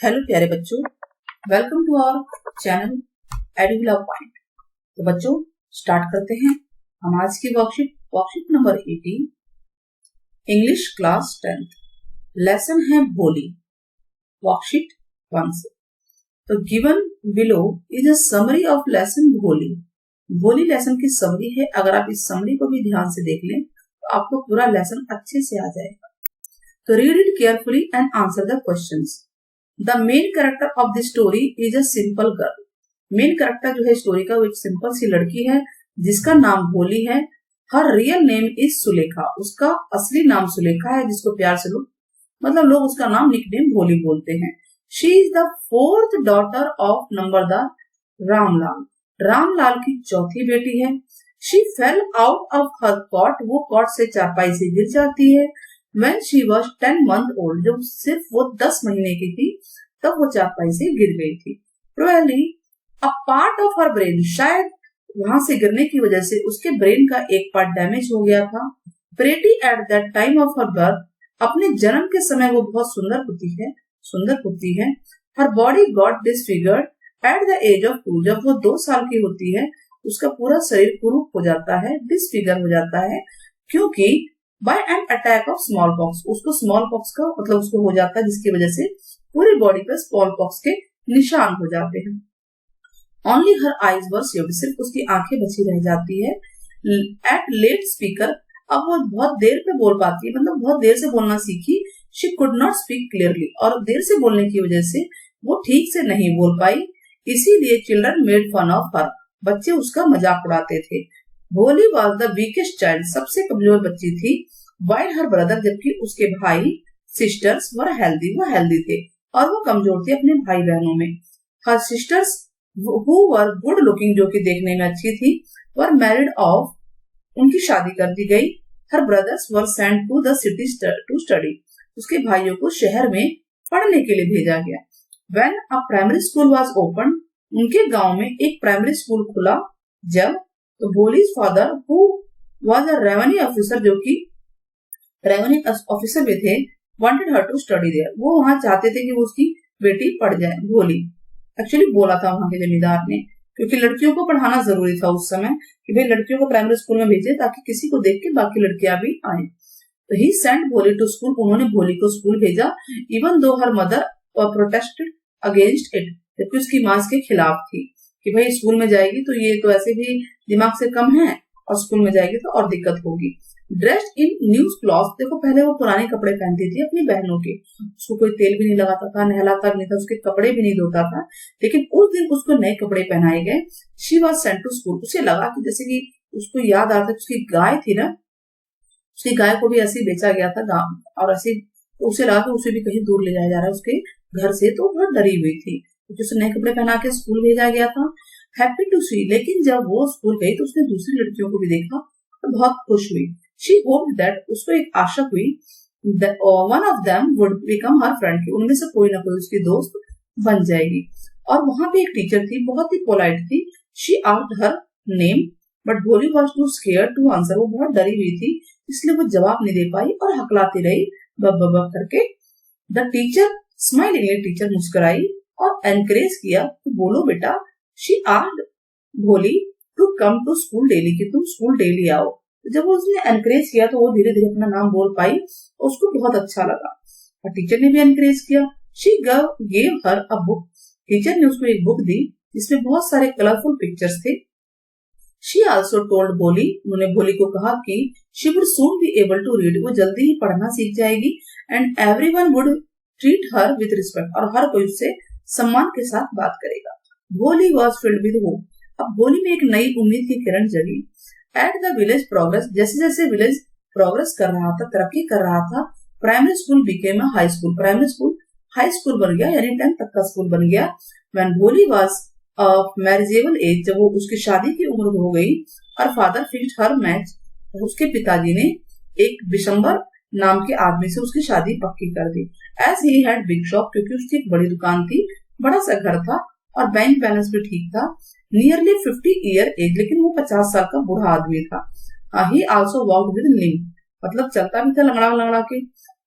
Hello प्यारे बच्चों, welcome to our channel Eduvila point. तो बच्चों स्टार्ट करते हैं हम आज की worksheet number 18 English class 10th। Lesson है भोली। वर्कशीट 1 से। तो given below is a summary of lesson Bholi. Bholi lesson की समरी है। अगर आप इस समरी को भी ध्यान से देख लें तो आपको पूरा लेसन अच्छे से आ जाएगा। तो read it carefully and answer the questions. The main character of the story is a simple girl. Main character जो है स्टोरी का वो एक सिंपल सी लड़की है जिसका नाम भोली है। हर रियल नेम इज सुलेखा। उसका असली नाम सुलेखा है जिसको प्यार से लोग उसका नाम निकनेम भोली बोलते हैं। She is the 4th daughter of numberdar Ramlal. Ramlal की चौथी बेटी है। She fell out of her cot. वो कॉट से चारपाई से गिर जाती है। When she was 10 month old, जब सिर्फ वो 10 महीने की थी तब वो चारपाई से गिर गई थी। Probably a part of her brain, शायद वहां से गिरने की वजह से उसके ब्रेन का एक पार्ट डैमेज हो गया था। Pretty at that time of her birth, अपने जन्म के समय वो बहुत सुंदर होती है। Her body got disfigured at the age of 2, जब वो 2 साल की होती है उसका पूरा शरीर कुरूप हो जाता है, डिसफिगर हो जाता है, क्योंकि by an attack of smallpox, उसको स्मॉल पॉक्स का उसको हो जाता है जिसकी वजह से पूरी बॉडी पर स्मॉल पॉक्स के निशान हो जाते हैं। ओनली हर आईज वर सेव्ड, सिर्फ उसकी आंखें बची रह जाती है। एट लेट स्पीकर, अब वो बहुत देर पे बोल पाती है, मतलब बहुत देर से बोलना सीखी। She could not speak clearly, और देर से बोलने की वजह से वो ठीक से नहीं बोल पाई। इसीलिए children made fun of her, बच्चे उसका मजाक उड़ाते थे। भोली वॉज द वीकेस्ट चाइल्ड, सबसे कमजोर बच्ची थी। वाइल हर ब्रदर, जबकि उसके भाई सिस्टर्स वर हेल्दी, वो हेल्दी थे और वो कमजोर थे अपने भाई बहनों में। हर sisters who were good looking, जो कि देखने में अच्छी थी, वर मैरिड ऑफ, उनकी शादी कर दी गई। Her brothers were sent to the city to study, उसके भाइयों को शहर में पढ़ने के लिए भेजा गया। When a primary school was open, उनके गांव में एक प्राइमरी स्कूल खुला जब, तो Bholi's father who was a revenue officer, जो कि रेवेन्यू ऑफिसर भी थे, wanted her to study there, वो वहां चाहते थे कि वो उसकी बेटी पढ़ जाए। भोली एक्चुअली बोला था वहां के जमींदार ने, क्योंकि लड़कियों को पढ़ाना जरूरी था उस समय कि भाई लड़कियों को प्राइमरी स्कूल में भेजे ताकि किसी को देख के बाकी लड़कियां भी आए। तो he sent Bholi to school, उन्होंने भोली को स्कूल भेजा। Even though her mother protested against it, जबकि उसकी मां के खिलाफ थी कि भाई स्कूल में जाएगी तो ये तो ऐसे भी दिमाग से कम है और स्कूल में जाएगी तो और दिक्कत होगी। ड्रेस्ड इन न्यू क्लॉथ, देखो पहले वो पुराने कपड़े पहनती थी अपनी बहनों के, उसको कोई तेल भी नहीं लगाता था, नहलाता भी नहीं था, उसके कपड़े भी नहीं धोता था, लेकिन उस दिन उसको नए कपड़े पहनाए गए। She was sent to school, उसे लगा कि जैसे कि उसको याद आता है उसकी गाय थी ना, उसकी गाय को भी ऐसे ही बेचा गया था गांव, और ऐसे उसे लगा कि उसे भी कहीं दूर ले जाया जा रहा है उसके घर से, तो बहुत डरी हुई थी क्योंकि उसे नए कपड़े पहना के स्कूल भेजा गया था। हैप्पी टू सी, लेकिन जब वो स्कूल गई तो उसने दूसरी लड़कियों को भी देखा तो बहुत खुश हुई। शी होप्ड दैट, उसको एक आशा हुई, one of them would become her friend, की उनमें से कोई ना कोई उसकी दोस्त बन जाएगी। और वहां पे एक टीचर थी, बहुत ही पोलाइट थी। She asked her name but Bholi was too scared to answer, वो बहुत डरी हुई थी इसलिए वो जवाब नहीं दे पाई और हकलाती रही बब बब करके। द टीचर स्माइलिंगली, टीचर मुस्कुराई और एनकरेज किया कि बोलो बेटा। She asked Bholi to come to school daily, कि तुम स्कूल डेली आओ। तो जब उसने एनकरेज किया तो वो धीरे धीरे अपना नाम बोल पाई और उसको बहुत अच्छा लगा और टीचर ने भी एनकरेज किया। She gave her a book, teacher ने उसको एक बुक दी जिसमें बहुत सारे कलरफुल पिक्चर्स थे। शी आल्सो टोल्ड भोली, उन्होंने भोली को कहा कि she would soon be able to read, वो जल्दी ही पढ़ना सीख जाएगी। And everyone would treat her with respect, और हर कोई उससे सम्मान के साथ बात करेगा। भोली वॉज फिल्ड विद होप, अब भोली में एक नई उम्मीद की किरण जगी। एट द विलेज प्रोग्रेस, जैसे जैसे विलेज प्रोग्रेस कर रहा था, तरक्की कर रहा था, primary school became a high school, primary school high school बन गया, यानी 10th तक का स्कूल बन गया। व्हेन भोली वाज ऑफ मैरिजेबल एज, जब वो उसकी शादी की उम्र हो गई, और फादर फिक्स्ड हर मैच, उसके पिताजी ने एक बिशंबर नाम के आदमी से उसकी शादी पक्की कर दी। As he had big shop, क्योंकि उसकी एक बड़ी दुकान थी, बड़ा सा घर था और बैंक बैलेंस भी ठीक था। नियरली 50 ईयर एज, लेकिन वो 50 साल का बूढ़ा आदमी था। ही आल्सो वॉक्ड विद लिंक, मतलब चलता भी था लंगड़ा लंगड़ा के।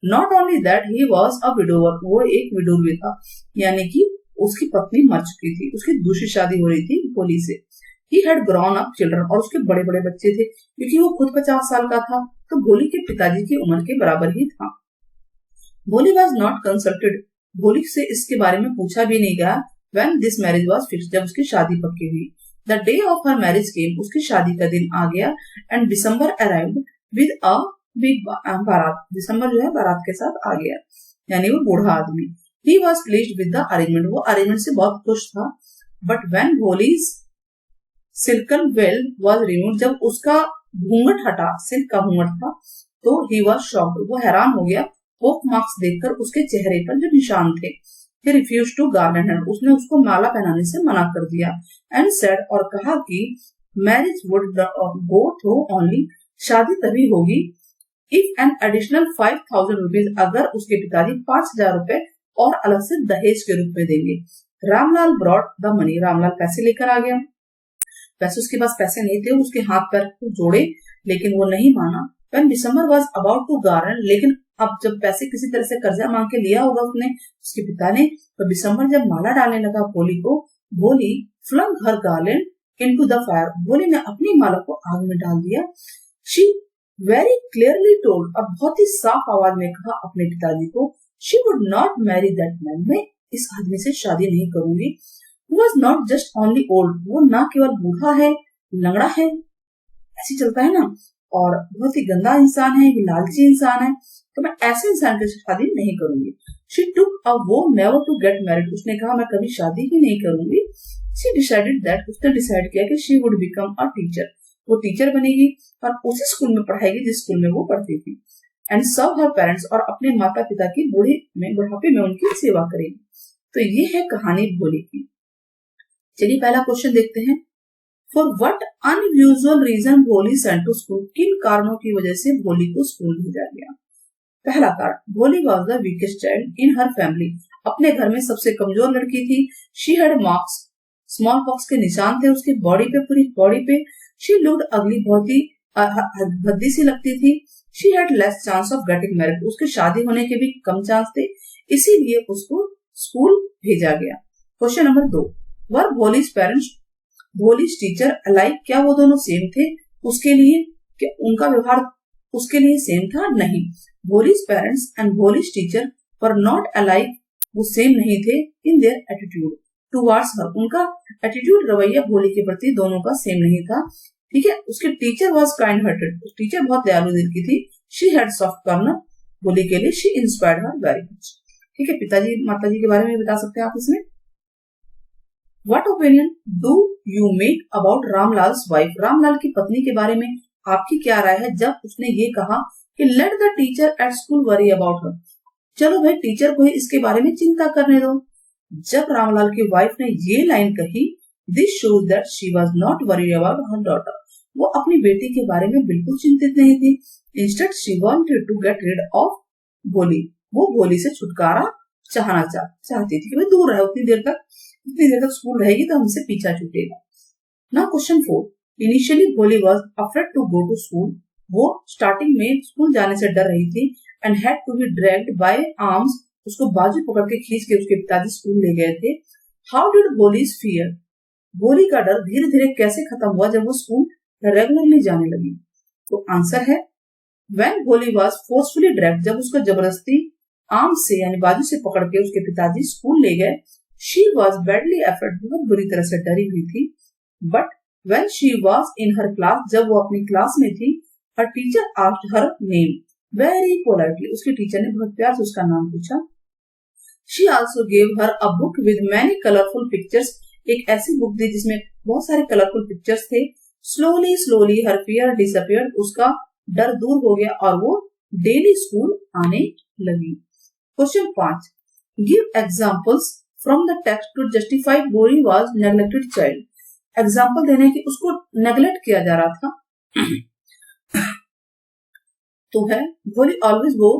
Not only that he was a widower, वो एक विडोवी था, यानी कि उसकी पत्नी मर चुकी थी, उसकी दूसरी शादी हो रही थी भोली से। He had grown up children, और उसके बड़े बड़े बच्चे थे, क्योंकि वो खुद 50 साल का था, तो भोली के पिताजी की उम्र के बराबर ही था। भोली वॉज नॉट कंसल्टेड, भोली से इसके बारे में पूछा भी नहीं गया। When this marriage was fixed, जब उसकी शादी पक्की हुई। The day of her marriage came, उसकी शादी का दिन आ गया। And December arrived with a big baraat, दिसंबर जो है बारात के साथ आ गया, यानी वो बूढ़ा आदमी। He was pleased with the arrangement, वो अरेंजमेंट से बहुत खुश था। But when Bholi's silken well was removed, जब उसका घूंघट हटा, सिल्क का घूंघट था, तो ही वॉज शॉक्ड, वो हैरान हो गया पोक मार्क्स देखकर उसके चेहरे पर जो निशान थे। He refused to garland her, उसने उसको माला पहनाने से मना कर दिया। And said, और कहा कि marriage would go through only, शादी तभी होगी if an additional 5,000 rupees, अगर उसके पिताजी 5,000 रुपए और अलग से दहेज के रूप में देंगे। Ramlal brought the money, Ramlal पैसे लेकर आ गया। वैसे उसके पास पैसे नहीं थे, उसके हाथ पैर को जोड़े, लेकिन वो नहीं माना। When December was about to garland, लेकिन अब जब पैसे किसी तरह से कर्जा मांग के लिया होगा उसने, उसके पिता ने, तो दिसंबर जब माला डालने लगा भोली को, Bholi flung her garland into the fire, Bholi ने अपनी माला को आग में डाल दिया। शी वेरी क्लियरली टोल्ड, अब बहुत ही साफ आवाज में कहा अपने पिताजी को, she would not marry that man, मैं इस आदमी से शादी नहीं करूंगी। He was not just only old, वो ना केवल बूढ़ा है, लंगड़ा है, ऐसे चलता है ना, और बहुत ही गंदा इंसान है, लालची इंसान है, तो मैं ऐसे इंसान के साथ शादी नहीं करूंगी। She took a vow never to get married, उसने कहा मैं कभी शादी ही नहीं करूंगी। She decided that, उसने डिसाइड किया कि she would become a teacher, वो टीचर बनेगी और उसी स्कूल में पढ़ाएगी जिस स्कूल में वो पढ़ती थी। And serve her parents, और अपने माता पिता की बुढ़ापे में उनकी सेवा करेगी। तो ये है कहानी भोली की। चलिए पहला क्वेश्चन देखते हैं। फॉर व्हाट अनयूजुअल रीजन भोली सेंट टू स्कूल, किन कारणों की वजह से भोली को स्कूल भेजा गया। पहला कारण, भोली was the weakest child in her family, अपने घर में सबसे कमजोर लड़की थी। She had marks, small pox के निशान थे उसकी बॉडी पे, पूरी बॉडी पे। शी लुक्ड अगली, बहुत ही भद्दी सी लगती थी। She had less chance of getting married, उसके शादी होने के भी कम चांस थे, इसीलिए उसको स्कूल भेजा गया। Question number 2, were Bholi's parents, Bholi's teacher alike, क्या वो दोनों सेम थे उसके लिए, क्या उनका व्यवहार उसके लिए सेम था? नहीं। Bholi's parents and Bholi's teacher were not alike, वो सेम नहीं थे इन देयर एटीट्यूड टुवर्ड्स हर, उनका एटीट्यूड, रवैया भोली के प्रति दोनों का सेम नहीं था। ठीक है, उसके teacher was kind hearted, teacher बहुत दयालु दिल की थी। शी हैड सॉफ्ट कॉर्नर, भोली के लिए she inspired her very much. ठीक है, पिताजी माताजी के बारे में बता सकते हैं आप इसमें। What opinion do you make about Ramlal's wife, Ramlal की पत्नी के बारे में आपकी क्या राय है जब उसने ये कहा कि let the teacher at school worry about हर, चलो भाई टीचर को ही इसके बारे में चिंता करने दो। जब रामलाल की वाइफ ने ये लाइन कही, this shows that she was not worried about her daughter, वो अपनी बेटी के बारे में बिल्कुल चिंतित नहीं थी। Instead she wanted to get rid of Bholi, वो भोली से छुटकारा चाहती थी कि भाई दूर रहे, उतनी देर तक स्कूल रहेगी तो हमसे पीछा छूटेगा। Now question 4, initially Bholi was afraid to go to school, वो स्टार्टिंग में स्कूल जाने से डर रही थी। And had to be dragged by arms, उसको बाजू पकड़ के खींच के उसके पिताजी स्कूल ले गए थे। हाउ डिड भोलीज फियर, भोली का डर धीरे धीरे कैसे खत्म हुआ जब वो स्कूल रेगुलरली जाने लगी। तो आंसर है व्हेन भोली वाज फोर्सफुली ड्रैग्ड, जब उसको जबरदस्ती आर्म से यानी बाजू से पकड़ के उसके पिताजी स्कूल ले गए। शी वॉज बैडली अफ्रेड, बहुत बुरी तरह से डरी हुई थी। But when she was in her class, जब वो अपनी क्लास में थी, her teacher asked her name very politely, उसके टीचर ने बहुत प्यार से उसका नाम पूछा। She also gave her a book with many colourful pictures, एक ऐसी बुक दी जिसमें बहुत सारे कलरफुल पिक्चर्स थे। Slowly slowly her fear disappeared, उसका डर दूर हो गया और वो डेली स्कूल आने लगी। Question 5, give examples from the text to justify Bholi was neglected child, example देने की उसको नेग्लेक्ट किया जा रहा था। तो है भोली ऑलवेज वो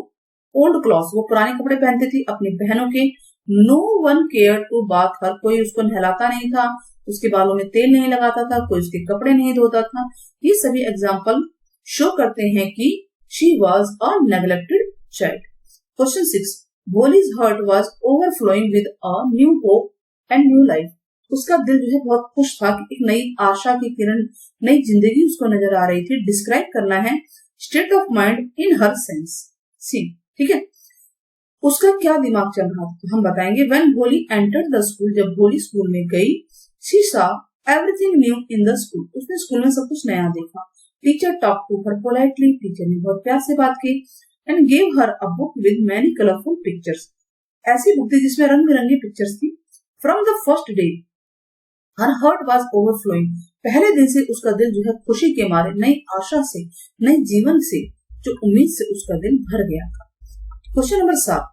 ओल्ड क्लॉथ्स, वो पुराने कपड़े पहनती थी अपनी बहनों के। No one care to bath her, कोई उसको नहलाता नहीं था, उसके बालों में तेल नहीं लगाता था, कोई उसके कपड़े नहीं धोता था। ये सभी एग्जाम्पल शो करते हैं कि she was a neglected child. Question 6, Bholi's heart was overflowing with a new hope and new life. उसका दिल जो है बहुत खुश था कि एक नई आशा की किरण, नई जिंदगी उसको नजर आ रही थी। डिस्क्राइब करना है state of mind in her sense. See, ठीक है, उसका क्या दिमाग चल रहा था हम बताएंगे। व्हेन भोली एंटर्ड द स्कूल, जब भोली स्कूल में गई, she saw everything new in the school, उसने स्कूल में सब कुछ नया देखा। Teacher talk to her politely, teacher ने बहुत प्यार से बात की। And gave her a book with many colourful pictures, ऐसी बुक थी जिसमें रंग बिरंगी पिक्चर्स थी। From the first day her heart was overflowing, पहले दिन से उसका दिल जो है खुशी के मारे, नई आशा से, नए जीवन से, जो उम्मीद से उसका दिल भर गया था। Question number 7,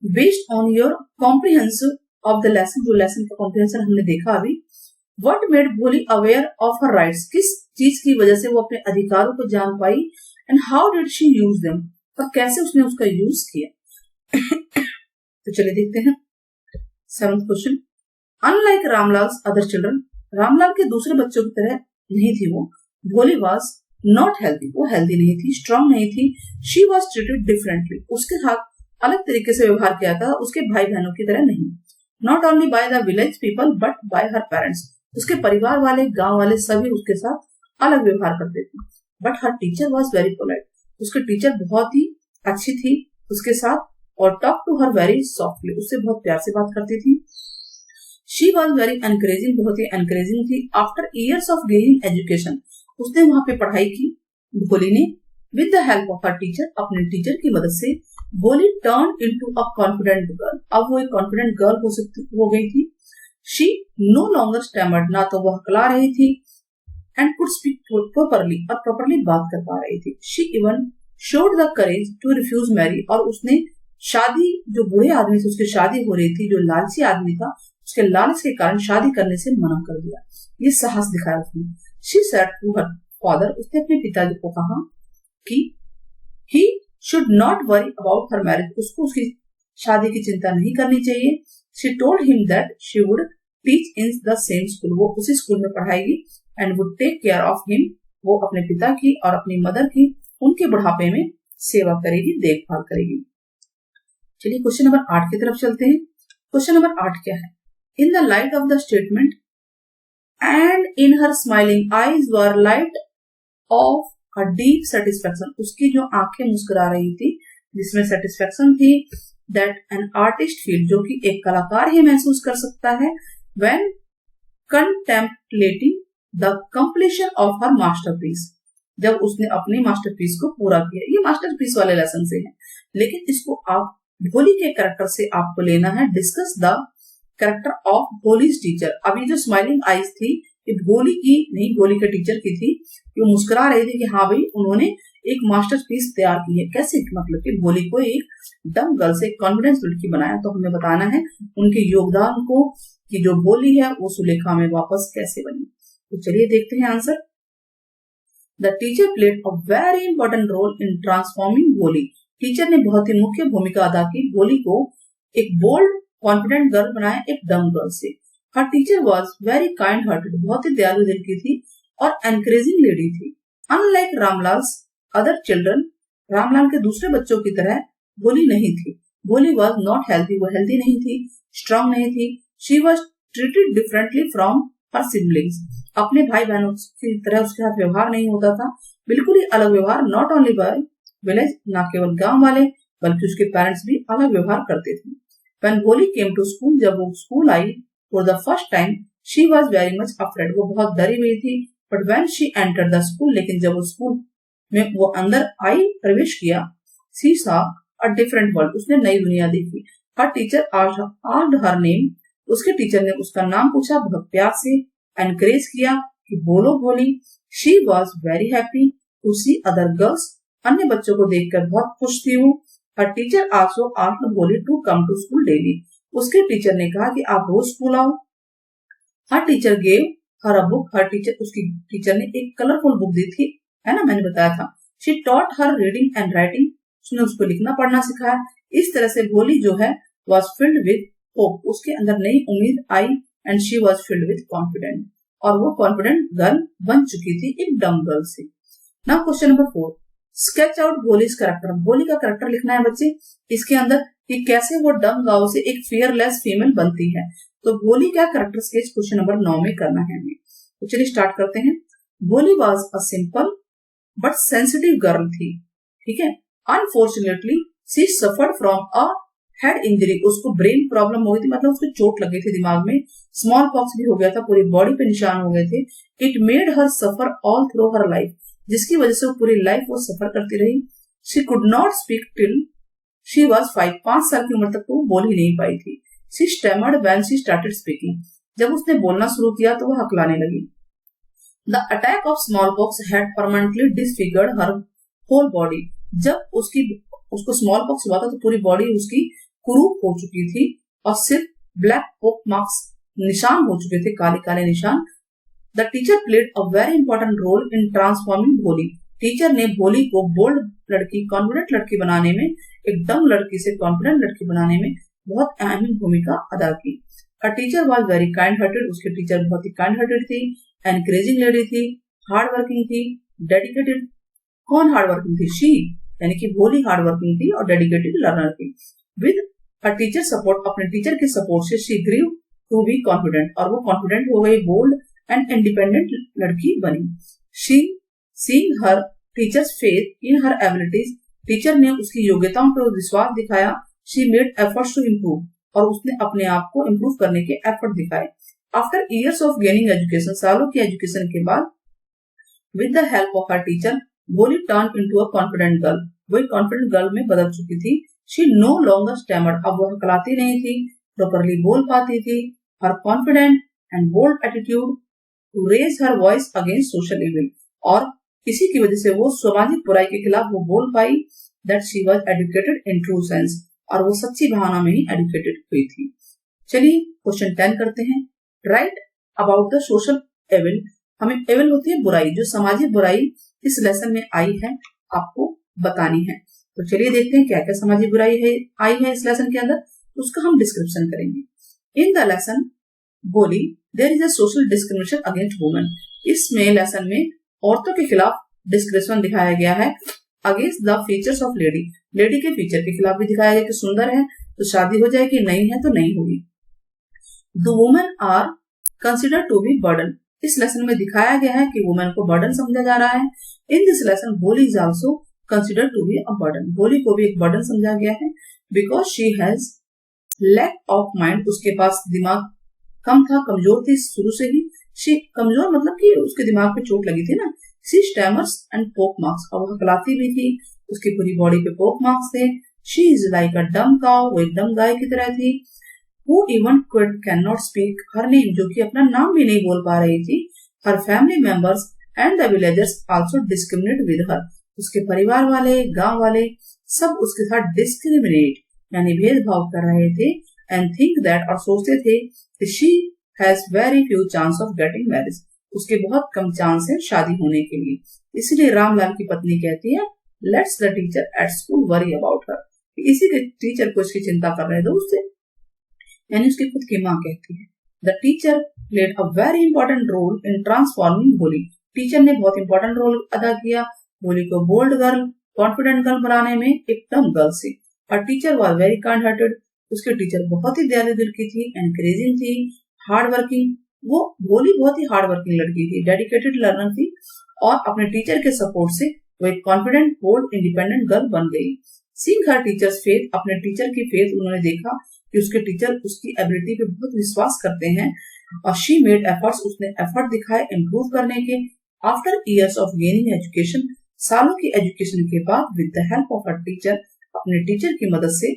based on your comprehension of the lesson, जो लेसन का कॉम्प्रिहेंशन हमने देखा अभी, व्हाट मेड भोली अवेयर ऑफ हर राइट्स, किस चीज की वजह से वो अपने अधिकारों को जान पाई। And how did she use them, और कैसे उसने उसका यूज किया। तो चलिए देखते हैं 7th question. Unlike Ramlal's other children, Ramlal के दूसरे बच्चों की तरह नहीं थी वो। भोली वाज नॉट हेल्दी, वो हेल्दी नहीं थी, स्ट्रांग नहीं थी। शी वाज ट्रीटेड डिफरेंटली, उसके साथ अलग तरीके से व्यवहार किया था, उसके भाई बहनों की तरह नहीं। Not only by the village people but by her parents, उसके परिवार वाले, गांव वाले सभी उसके साथ अलग व्यवहार करते थे। But her teacher was very polite, उसके टीचर बहुत ही अच्छी थी उसके साथ, और talk to her very softly, उससे बहुत प्यार से बात करती थी। शी वॉज वेरी एनकरेजिंग, बहुत ही एनकरेजिंग थी। After years of gaining education, उसने वहां पे पढ़ाई की भोली ने। With the help of her teacher, अपने टीचर की मदद से, भोली turn into a confident girl, अब वो एक कॉन्फिडेंट गर्ल हो गई थी। शी नो लॉन्गर स्टैमर्ड, ना तो वो हकला रही थी, एंड कुड स्पीक प्रॉपरली, और प्रॉपरली बात कर पा रही थी। She even showed the courage to refuse marry, और उसने शादी, जो बूढ़े आदमी से उसकी शादी हो रही थी, जो लालची आदमी था, उसके लालच के कारण शादी करने से मना कर दिया। ये साहस दिखाया उसने। She said to her father, उसने अपने पिताजी को कहा कि he should not worry about her marriage, उसको उसकी शादी की चिंता नहीं करनी चाहिए। She told him that she would teach in the same school, वो उसी स्कूल में पढ़ाएगी। And would take care of him, वो अपने पिता की और अपनी मदर की उनके बुढ़ापे में सेवा करेगी, देखभाल करेगी। चलिए क्वेश्चन नंबर 8 की तरफ चलते हैं। क्वेश्चन नंबर 8 क्या है। In the light of the statement and in her smiling eyes were light of a deep satisfaction, उसकी जो आंखें मुस्कुरा रही थी, जिसमें सेटिस्फेक्शन थी, दैट एन आर्टिस्ट फील, जो कि एक कलाकार ही महसूस कर सकता है, when contemplating the completion of her masterpiece, जब उसने अपनी मास्टरपीस को पूरा किया। ये मास्टरपीस वाले लेसन से है, लेकिन इसको आप भोली के कैरेक्टर से आपको लेना है। Discuss the character of Bholi's teacher. अभी जो स्माइलिंग आईज थी, ये भोली की नहीं, भोली के टीचर की थी। वो मुस्कुरा रहे थे कि हाँ भाई, उन्होंने एक मास्टरपीस तैयार की है। कैसे, मतलब कि भोली को एक डम गर्ल से कॉन्फिडेंस लड़की बनाया। तो हमें बताना है उनके योगदान को, कि जो भोली है वो सुलेखा में वापस कैसे बनी। तो चलिए देखते हैं answer. The teacher played a very important role in transforming Bholi, teacher ने बहुत ही मुख्य भूमिका अदा की भोली को एक बोल्ड कॉन्फिडेंट गर्ल बनाया, एक डम गर्ल से। Her teacher was very kind hearted, बहुत ही दयालु दिल की थी और एनकरेजिंग लेडी थी। Unlike Ramlal's other children, Ramlal के दूसरे बच्चों की तरह भोली नहीं थी। भोली वॉज नॉट हेल्थी, वो हेल्थी नहीं थी, स्ट्रांग नहीं थी। She was treated differently from her siblings, अपने भाई बहनों की तरह उसके साथ व्यवहार नहीं होता था, बिल्कुल ही अलग व्यवहार। नॉट ओनली बाय विलेज, ना केवल गांव वाले, बल्कि उसके पेरेंट्स भी अलग व्यवहार करते थे। When Bholi came to school, जब वो school I for the first time, she was very much afraid, वो बहुत डरी हुई थी। But when she entered the school, लेकिन जब वो स्कूल में वो अंदर आई, प्रवेश किया, she saw a different world, उसने नई दुनिया देखी। Her teacher asked her name, उसके टीचर ने उसका नाम पूछा, बहुत प्यार से एनकरेज किया कि बोलो भोली। She was very happy to see other girls, अन्य बच्चों को देखकर बहुत खुश थी वो। Her teacher also asked Bholi to come to school daily, उसके टीचर ने कहा कि आप रोज स्कूल आओ। Her teacher gave her a book, her teacher, उसकी टीचर ने एक कलरफुल बुक दी थी, है ना, मैंने बताया था। She taught her reading and writing, उसने उसको लिखना पढ़ना सिखाया। इस तरह से भोली जो है was filled with hope, उसके अंदर नई उम्मीद आई, and she was filled with confidence, और वो कॉन्फिडेंट गर्ल बन चुकी थी एक डम गर्ल से। Now question number 4, sketch out Bholi's character, भोली का कैरेक्टर लिखना है बच्चे इसके अंदर कि कैसे वो डम गांव से एक फियरलेस फीमेल बनती है। तो भोली का कैरेक्टर स्केच क्वेश्चन नंबर 9 में करना है हमें। तो चलिए स्टार्ट करते हैं। भोली was a simple but sensitive girl थी, ठीक है। Unfortunately she suffered from a head injury, उसको ब्रेन प्रॉब्लम हो गई थी, मतलब उसको चोट लग गई थी दिमाग में, स्मॉल पॉक्स भी हो गया था, पूरी बॉडी पे निशान हो गए थे। It made her suffer all through her life, जिसकी वजह से वो पूरी लाइफ वो सफर करती रही। She could not speak till she was 5 साल की उम्र तक वो बोल ही नहीं पाई थी। She stammered when she started speaking, जब उसने बोलना शुरू किया तो वो हकलाने लगी। The attack of smallpox had permanently disfigured her whole body, जब उसको स्मॉल पॉक्स हुआ था तो पूरी बॉडी उसकी कुरूप हो चुकी थी और सिर्फ ब्लैक पोक मार्क्स निशान हो चुके थे, काले काले निशान। The teacher played a very important role in transforming Bholi, teacher ने भोली को बोल्ड लड़की, कॉन्फिडेंट लड़की बनाने में, एक डम लड़की से कॉन्फिडेंट लड़की बनाने में बहुत अहम भूमिका अदा की। A teacher was very kind hearted, उसके टीचर बहुत ही काइंड हार्टेड थी, एनकरेजिंग लेडी थी, हार्ड वर्किंग थी, डेडिकेटेड। कौन हार्ड वर्किंग थी? शी, यानी कि भोली हार्ड वर्किंग थी और डेडिकेटेड लर्नर थी। विद अ टीचर सपोर्ट, अपने टीचर के सपोर्ट से she grew to be confident, और वो कॉन्फिडेंट हो गई, बोल्ड एंड इंडिपेंडेंट लड़की बनी। She seeing her teacher's faith in her abilities, teacher ने उसकी योग्यताओं पर विश्वास दिखाया। She made efforts to improve, और उसने अपने आप को इम्प्रूव करने के एफर्ट दिखाए। After years of gaining education, सालों की एजुकेशन के बाद, with the help of her teacher, Bholi turn into a confident girl, वो एक कॉन्फिडेंट गर्ल में बदल चुकी थी। शी नो लॉन्गर स्टैमर्ड, अब वो हकलाती नहीं थी, प्रॉपरली बोल पाती थी। Her confident and bold attitude to raise her voice against social evil, और इसी की वजह से वो सामाजिक बुराई के खिलाफ वो बोल पाई। That she was educated in true sense, और वो सच्ची भावना में ही एजुकेटेड हुई थी। चलिए क्वेश्चन 10 करते हैं। Write about the social evil, हमें एविल होती है बुराई, जो सामाजिक बुराई इस लेसन में आई है आपको बतानी है। तो चलिए देखते हैं क्या क्या सामाजिक बुराई है आई है इस लेसन के अंदर, उसका हम डिस्क्रिप्शन करेंगे। In the lesson Bholi there is a social discrimination against women, इसमें लेसन में औरतों के खिलाफ डिस्क्रिप्शन दिखाया गया है। Against the features of lady, lady के फीचर के खिलाफ भी दिखाया गया कि सुंदर है तो शादी हो जाएगी, नहीं है तो नहीं होगी। The women are consider to be burden, इस लेसन में दिखाया गया है कि वुमेन को बर्डन समझा जा रहा है। In this lesson Bholi is also consider to be a burden, Bholi को भी एक बर्डन समझा गया है। Because she has lack of mind, उसके पास दिमाग कम था, कमजोर थी शुरू से ही। शी कमजोर मतलब कि उसके दिमाग पे चोट लगी थी ना। शी स्टैमर्स एंड पोक मार्क्स, और वो हकलाती भी थी, उसकी पूरी बॉडी पे पोक मार्क्स थे। शी इज लाइक अ डम काउ, वो एक डम गाय की तरह थी। Who even can not speak her name, जो कि अपना नाम भी नहीं बोल पा रही थी। Her family members and the villagers also discriminate with her, उसके परिवार वाले, गांव वाले सब उसके साथ डिस्क्रिमिनेट यानी भेदभाव कर रहे थे। एंड थिंक दैट, और सोचते थे कि she has very few chance of getting marriage, उसके बहुत कम चांस है शादी होने के लिए। इसलिए रामलाल की पत्नी कहती है let's the teacher at school worry about हर, इसी के टीचर को इसकी चिंता कर रहे थे उससे, यानी उसकी खुद की माँ कहती है। The teacher played a very important role in transforming Bholi, teacher ने बहुत इंपॉर्टेंट रोल अदा किया भोली को बोल्ड गर्ल, कॉन्फिडेंट गर्ल बनाने में, एक डम गर्ल से। और teacher was very kind hearted, उसके टीचर बहुत ही दयालु दिल की थी, एनकरेजिंग थी, हार्ड वर्किंग, वो भोली बहुत ही हार्ड वर्किंग लड़की थी, डेडिकेटेड लर्नर थी, और अपने टीचर के सपोर्ट से वो एक कॉन्फिडेंट, बोल्ड, इंडिपेंडेंट गर्ल बन गई। सीइंग हर टीचर्स फेथ, अपने टीचर की फेथ उन्होंने देखा कि उसके टीचर उसकी एबिलिटी पे बहुत विश्वास करते हैं, और शी मेड एफर्ट्स, उसने एफर्ट दिखाए इम्प्रूव करने के। After years of gaining education, सालों की एजुकेशन के बाद, with the help of her teacher, अपने टीचर की मदद से,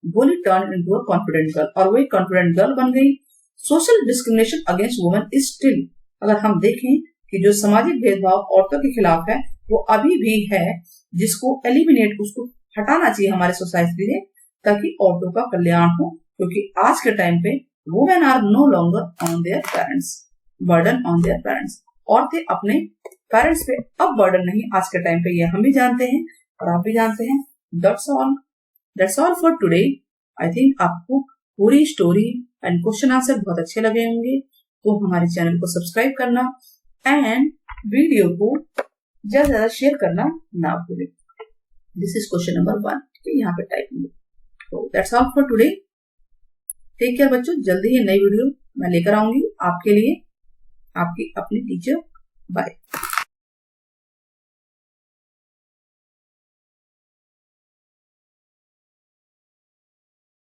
भोली turn into a confident girl, और वो एक कॉन्फिडेंट गर्ल बन गई। Social discrimination against women is still, अगर हम देखें कि जो सामाजिक भेदभाव औरतों के खिलाफ है वो अभी भी है, जिसको एलिमिनेट, उसको हटाना चाहिए हमारे सोसाइटी से, ताकि औरतों का कल्याण हो। क्योंकि आज के टाइम पे women are no longer on their parents, burden on their parents, औरतें अपने पेरेंट्स पे अब बर्डन नहीं आज के टाइम पे, ये हम भी जानते हैं और आप भी जानते हैं। That's all for today. I think आपको पूरी स्टोरी एंड क्वेश्चन आंसर बहुत अच्छे लगे होंगे, तो हमारे चैनल को सब्सक्राइब करना एंड वीडियो को ज्यादा से ज्यादा शेयर करना ना भूलें। This is question number 1। ठीक है, यहाँ पे टाइपिंग। तो that's all for today. Take care बच्चों, जल्दी ही नई वीडियो मैं लेकर आऊंगी आपके लिए, आपकी अपनी टीचर। बाय।